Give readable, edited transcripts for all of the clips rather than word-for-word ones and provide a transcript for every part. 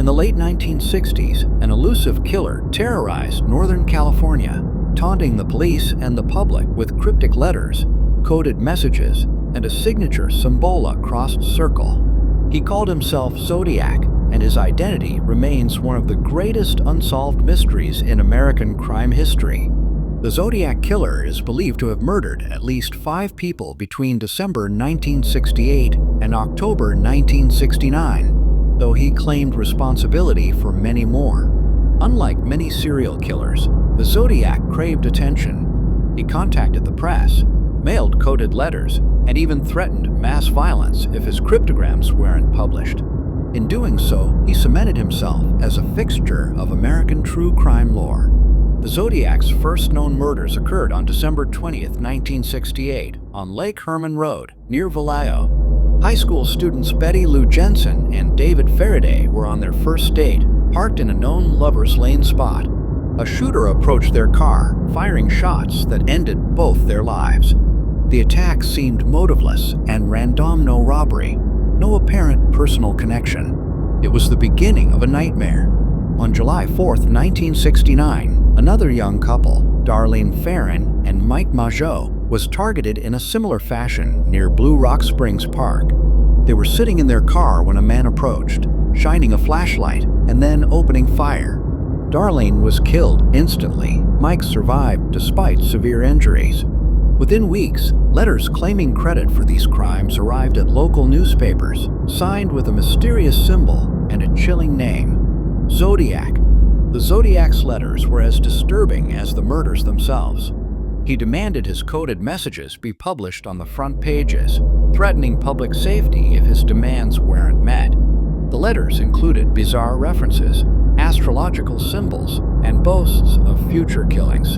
the late 1960s, an elusive killer terrorized Northern California, taunting the police and the public with cryptic letters, coded messages, and a signature Symbol crossed circle. He called himself Zodiac, and his identity remains one of the greatest unsolved mysteries in American crime history. The Zodiac Killer is believed to have murdered at least 5 people between December 1968 and October 1969, though he claimed responsibility for many more. Unlike many serial killers, the Zodiac craved attention. He contacted the press, mailed coded letters, and even threatened mass violence if his cryptograms weren't published. In doing so, he cemented himself as a fixture of American true crime lore. The Zodiac's first known murders occurred on December 20, 1968, on Lake Herman Road, near Vallejo. High school students Betty Lou Jensen and David Faraday were on their first date, parked in a known lover's lane spot. A shooter approached their car, firing shots that ended both their lives. The attack seemed motiveless and random, no robbery, no apparent personal connection. It was the beginning of a nightmare. On July 4, 1969, another young couple, Darlene Ferrin and Mike Mageau, was targeted in a similar fashion near Blue Rock Springs Park. They were sitting in their car when a man approached, shining a flashlight and then opening fire. Darlene was killed instantly. Mike survived despite severe injuries. Within weeks, letters claiming credit for these crimes arrived at local newspapers, signed with a mysterious symbol and a chilling name: Zodiac. The Zodiac's letters were as disturbing as the murders themselves. He demanded his coded messages be published on the front pages, threatening public safety if his demands weren't met. The letters included bizarre references, astrological symbols, and boasts of future killings.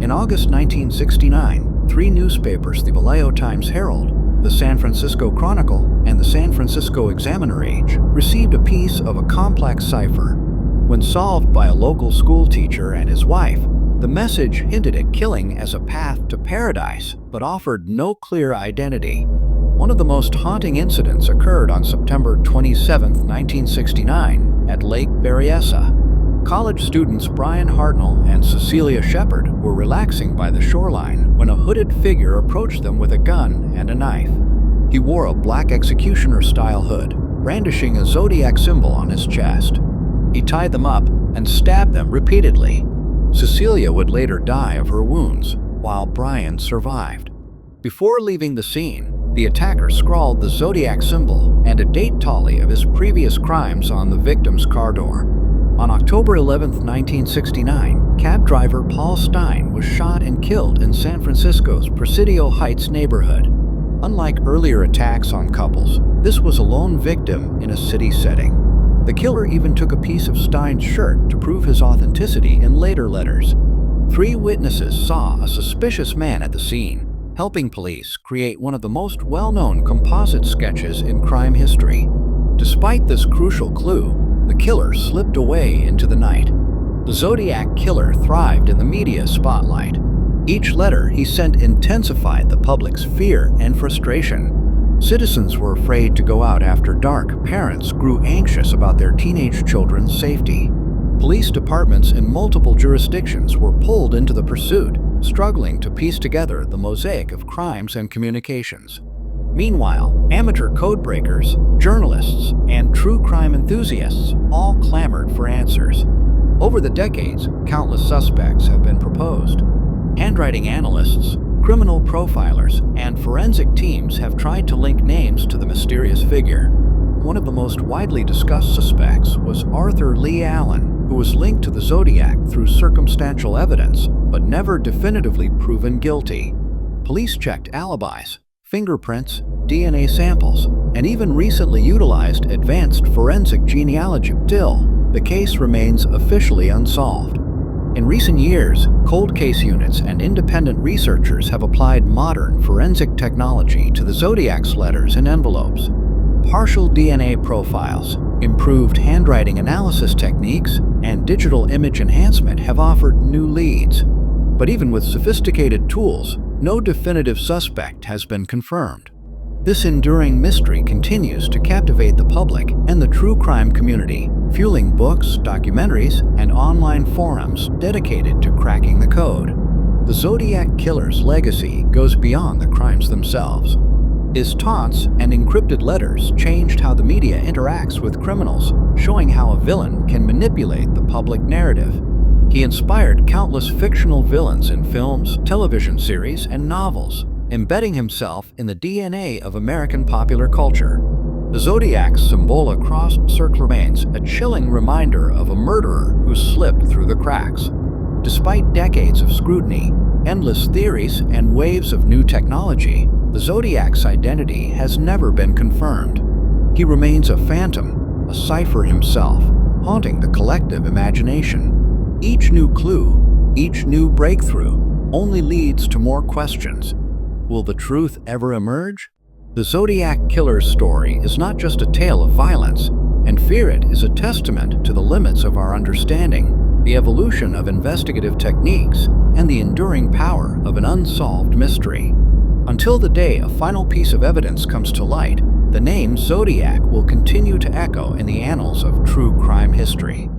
In August 1969, 3 newspapers, the Vallejo Times-Herald, the San Francisco Chronicle, and the San Francisco Examiner-Age, received a piece of a complex cipher. When solved by a local school teacher and his wife, the message hinted at killing as a path to paradise, but offered no clear identity. One of the most haunting incidents occurred on September 27, 1969, at Lake Berryessa. College students Brian Hartnell and Cecilia Shepard were relaxing by the shoreline when a hooded figure approached them with a gun and a knife. He wore a black executioner-style hood, brandishing a zodiac symbol on his chest. He tied them up and stabbed them repeatedly. Cecilia would later die of her wounds, while Brian survived. Before leaving the scene, the attacker scrawled the zodiac symbol and a date tally of his previous crimes on the victim's car door. On October 11, 1969, cab driver Paul Stein was shot and killed in San Francisco's Presidio Heights neighborhood. Unlike earlier attacks on couples, this was a lone victim in a city setting. The killer even took a piece of Stein's shirt to prove his authenticity in later letters. 3 witnesses saw a suspicious man at the scene, helping police create one of the most well-known composite sketches in crime history. Despite this crucial clue, the killer slipped away into the night. The Zodiac Killer thrived in the media spotlight. Each letter he sent intensified the public's fear and frustration. Citizens were afraid to go out after dark. Parents grew anxious about their teenage children's safety. Police departments in multiple jurisdictions were pulled into the pursuit, struggling to piece together the mosaic of crimes and communications. Meanwhile, amateur codebreakers, journalists, and true crime enthusiasts all clamored for answers. Over the decades, countless suspects have been proposed. Handwriting analysts, criminal profilers, and forensic teams have tried to link names to the mysterious figure. One of the most widely discussed suspects was Arthur Leigh Allen, who was linked to the Zodiac through circumstantial evidence, but never definitively proven guilty. Police checked alibis, fingerprints, DNA samples, and even recently utilized advanced forensic genealogy. Still, the case remains officially unsolved. In recent years, cold case units and independent researchers have applied modern forensic technology to the Zodiac's letters and envelopes. Partial DNA profiles, improved handwriting analysis techniques, and digital image enhancement have offered new leads. But even with sophisticated tools, no definitive suspect has been confirmed. This enduring mystery continues to captivate the public and the true crime community, fueling books, documentaries, and online forums dedicated to cracking the code. The Zodiac Killer's legacy goes beyond the crimes themselves. His taunts and encrypted letters changed how the media interacts with criminals, showing how a villain can manipulate the public narrative. He inspired countless fictional villains in films, television series, and novels, embedding himself in the DNA of American popular culture. The Zodiac's symbolic crossed circle remains a chilling reminder of a murderer who slipped through the cracks. Despite decades of scrutiny, endless theories, and waves of new technology, the Zodiac's identity has never been confirmed. He remains a phantom, a cipher himself, haunting the collective imagination. Each new clue, each new breakthrough, only leads to more questions. Will the truth ever emerge? The Zodiac Killer's story is not just a tale of violence, and fear it is a testament to the limits of our understanding, the evolution of investigative techniques, and the enduring power of an unsolved mystery. Until the day a final piece of evidence comes to light, the name Zodiac will continue to echo in the annals of true crime history.